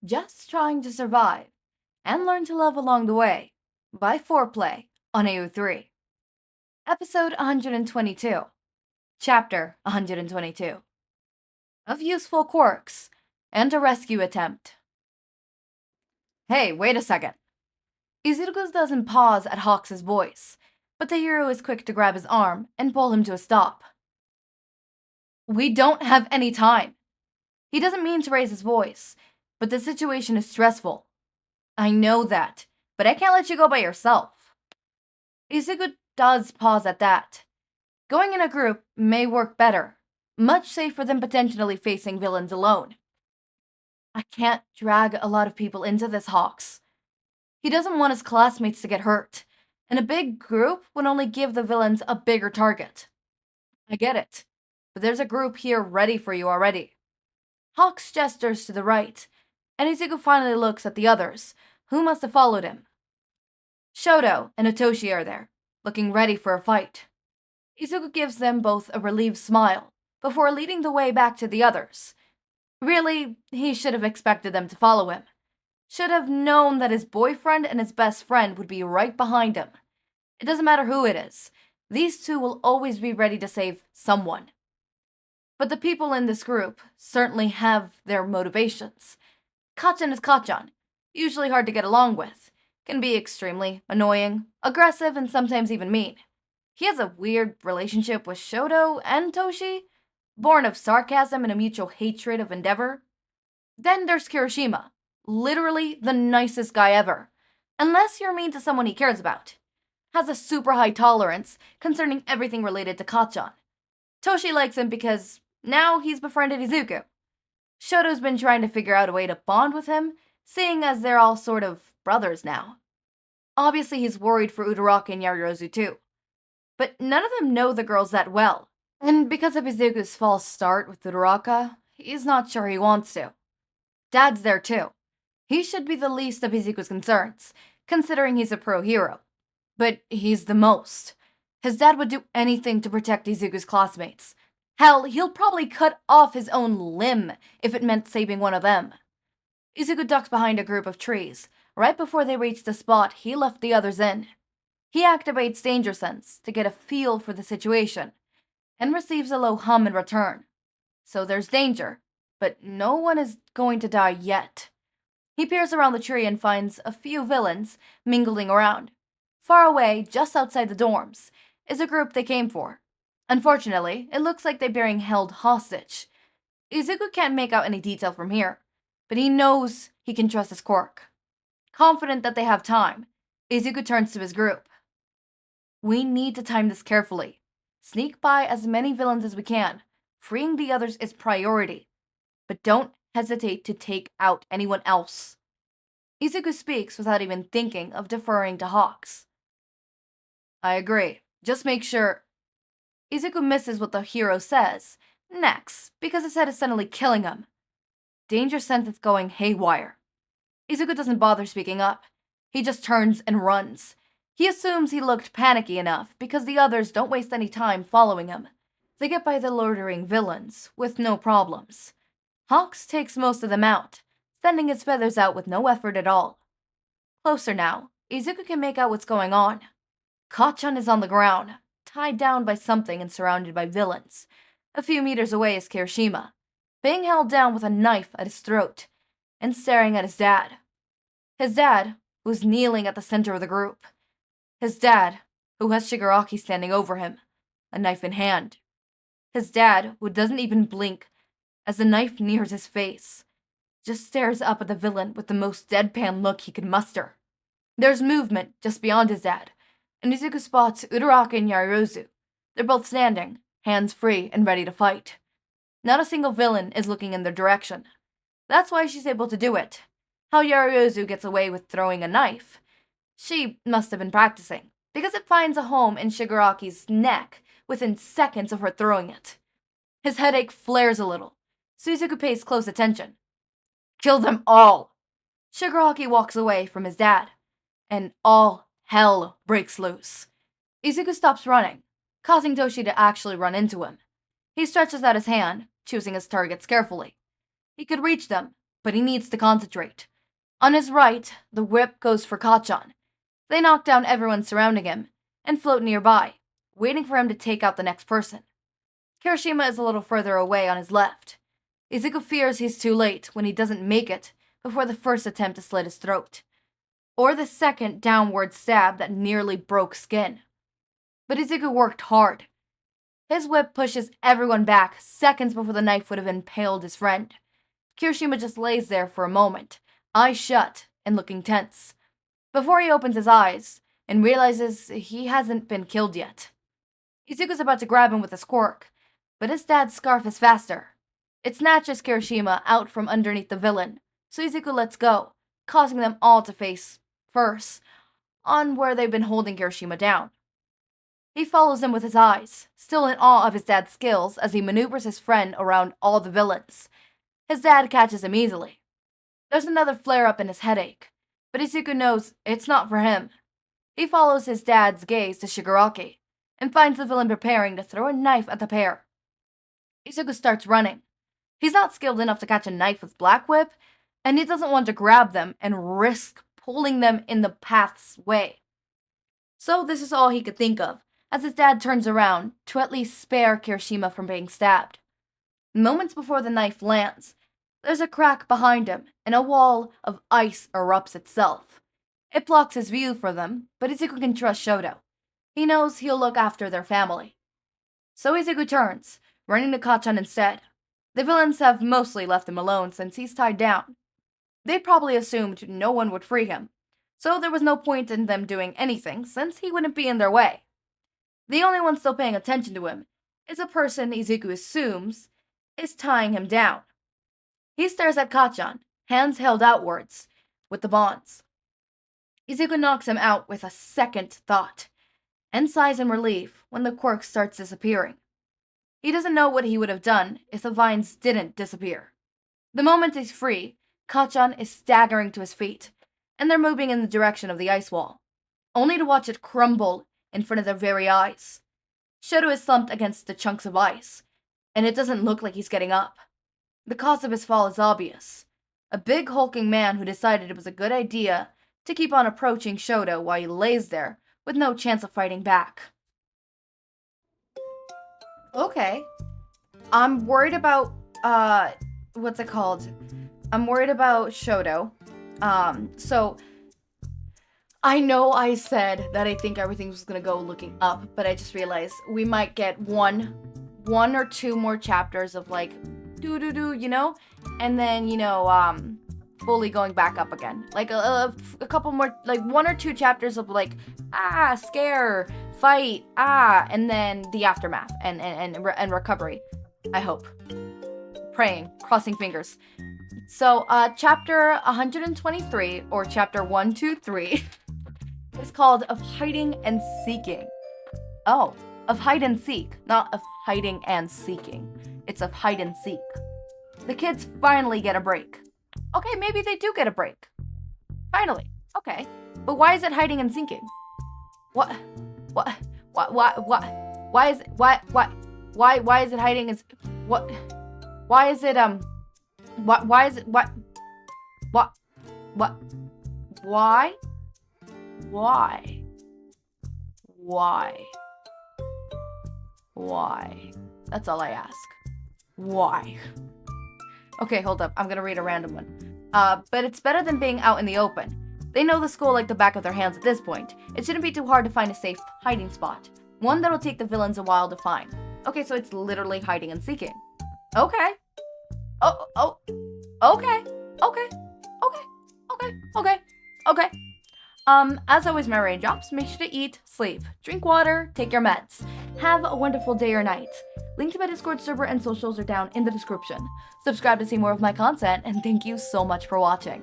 Just trying to survive and learn to love along the way by Foreplay on AO3. Episode 122, Chapter 122 of Useful Quirks and a Rescue Attempt. Hey, wait a second. Izuku doesn't pause at Hawks' voice, but the hero is quick to grab his arm and pull him to a stop. We don't have any time. He doesn't mean to raise his voice, but the situation is stressful. I know that, but I can't let you go by yourself. Izuku does pause at that. Going in a group may work better, much safer than potentially facing villains alone. I can't drag a lot of people into this, Hawks. He doesn't want his classmates to get hurt, and a big group would only give the villains a bigger target. I get it, but there's a group here ready for you already. Hawks gestures to the right, and Izuku finally looks at the others, who must have followed him. Shoto and Hitoshi are there, looking ready for a fight. Izuku gives them both a relieved smile, before leading the way back to the others. Really, he should have expected them to follow him. Should have known that his boyfriend and his best friend would be right behind him. It doesn't matter who it is. These two will always be ready to save someone. But the people in this group certainly have their motivations. Kacchan is Kacchan, usually hard to get along with, can be extremely annoying, aggressive, and sometimes even mean. He has a weird relationship with Shoto and Toshi, born of sarcasm and a mutual hatred of endeavor. Then there's Kirishima, literally the nicest guy ever, unless you're mean to someone he cares about. Has a super high tolerance concerning everything related to Kacchan. Toshi likes him because now he's befriended Izuku. Shoto's been trying to figure out a way to bond with him, seeing as they're all sort of brothers now. Obviously he's worried for Todoroki and Yaoyorozu too. But none of them know the girls that well, and because of Izuku's false start with Todoroki, he's not sure he wants to. Dad's there too. He should be the least of Izuku's concerns, considering he's a pro hero. But he's the most. His dad would do anything to protect Izuku's classmates. Hell, he'll probably cut off his own limb if it meant saving one of them. Izuku ducks behind a group of trees, right before they reach the spot he left the others in. He activates Danger Sense to get a feel for the situation, and receives a low hum in return. So there's danger, but no one is going to die yet. He peers around the tree and finds a few villains mingling around. Far away, just outside the dorms, is a group they came for. Unfortunately, it looks like they're being held hostage. Izuku can't make out any detail from here, but he knows he can trust his quirk. Confident that they have time, Izuku turns to his group. We need to time this carefully. Sneak by as many villains as we can. Freeing the others is priority. But don't hesitate to take out anyone else. Izuku speaks without even thinking of deferring to Hawks. I agree. Just make sure... Izuku misses what the hero says next, because his head is suddenly killing him. Danger sense is going haywire. Izuku doesn't bother speaking up. He just turns and runs. He assumes he looked panicky enough because the others don't waste any time following him. They get by the loitering villains with no problems. Hawks takes most of them out, sending his feathers out with no effort at all. Closer now, Izuku can make out what's going on. Kacchan is on the ground, tied down by something and surrounded by villains. A few meters away is Kirishima, being held down with a knife at his throat, and staring at his dad. His dad, who's kneeling at the center of the group. His dad, who has Shigaraki standing over him, a knife in hand. His dad, who doesn't even blink as the knife nears his face, just stares up at the villain with the most deadpan look he could muster. There's movement just beyond his dad, and Izuku spots Todoroki and Yaoyorozu. They're both standing, hands free and ready to fight. Not a single villain is looking in their direction. That's why she's able to do it. How Yaoyorozu gets away with throwing a knife. She must have been practicing, because it finds a home in Shigaraki's neck within seconds of her throwing it. His headache flares a little, so Izuku pays close attention. Kill them all! Shigaraki walks away from his dad, and all hell breaks loose. Izuku stops running, causing Toshi to actually run into him. He stretches out his hand, choosing his targets carefully. He could reach them, but he needs to concentrate. On his right, the whip goes for Kacchan. They knock down everyone surrounding him and float nearby, waiting for him to take out the next person. Kirishima is a little further away on his left. Izuku fears he's too late when he doesn't make it before the first attempt to slit his throat, or the second downward stab that nearly broke skin. But Izuku worked hard. His whip pushes everyone back seconds before the knife would have impaled his friend. Kirishima just lays there for a moment, eyes shut and looking tense, before he opens his eyes and realizes he hasn't been killed yet. Izuku's about to grab him with a quirk, but his dad's scarf is faster. It snatches Kirishima out from underneath the villain, so Izuku lets go, causing them all to face first on where they've been holding Kirishima down. He follows him with his eyes, still in awe of his dad's skills as he maneuvers his friend around all the villains. His dad catches him easily. There's another flare-up in his headache, but Izuku knows it's not for him. He follows his dad's gaze to Shigaraki, and finds the villain preparing to throw a knife at the pair. Izuku starts running. He's not skilled enough to catch a knife with Blackwhip, and he doesn't want to grab them and risk pulling them in the path's way. So this is all he could think of, as his dad turns around to at least spare Kirishima from being stabbed. Moments before the knife lands, there's a crack behind him, and a wall of ice erupts itself. It blocks his view for them, but Izuku can trust Shouta. He knows he'll look after their family. So Izuku turns, running to Kacchan instead. The villains have mostly left him alone since he's tied down. They probably assumed no one would free him, so there was no point in them doing anything since he wouldn't be in their way. The only one still paying attention to him is a person Izuku assumes is tying him down. He stares at Kacchan, hands held outwards, with the bonds. Izuku knocks him out with a second thought, and sighs in relief when the quirk starts disappearing. He doesn't know what he would have done if the vines didn't disappear. The moment he's free, Kacchan is staggering to his feet, and they're moving in the direction of the ice wall, only to watch it crumble in front of their very eyes. Shouta is slumped against the chunks of ice, and it doesn't look like he's getting up. The cause of his fall is obvious. A big hulking man who decided it was a good idea to keep on approaching Shouta while he lays there with no chance of fighting back. Okay. I'm worried about, what's it called? I'm worried about Shouta. So I know I said that I think everything was gonna go looking up, but I just realized we might get one or two more chapters of like you know, and then fully going back up again. Like a couple more, like 1 or 2 chapters of like scare, fight, and then the aftermath and recovery. I hope. Praying, crossing fingers. So, chapter 123, or chapter 123, is called Of Hiding and Seeking. Oh, of hide and seek, not of hiding and seeking. It's of hide and seek. The kids finally get a break. Okay, maybe they do get a break. Finally. Okay. But why is it hiding and seeking? Why is it hiding and why is it Why? That's all I ask. Why? Okay, hold up. I'm gonna read a random one. But it's better than being out in the open. They know the school like the back of their hands at this point. It shouldn't be too hard to find a safe hiding spot. One that'll take the villains a while to find. Okay, so it's literally hiding and seeking. Okay. Okay. As always, my raindrops, make sure to eat, sleep, drink water, take your meds. Have a wonderful day or night. Link to my Discord server and socials are down in the description. Subscribe to see more of my content, and thank you so much for watching.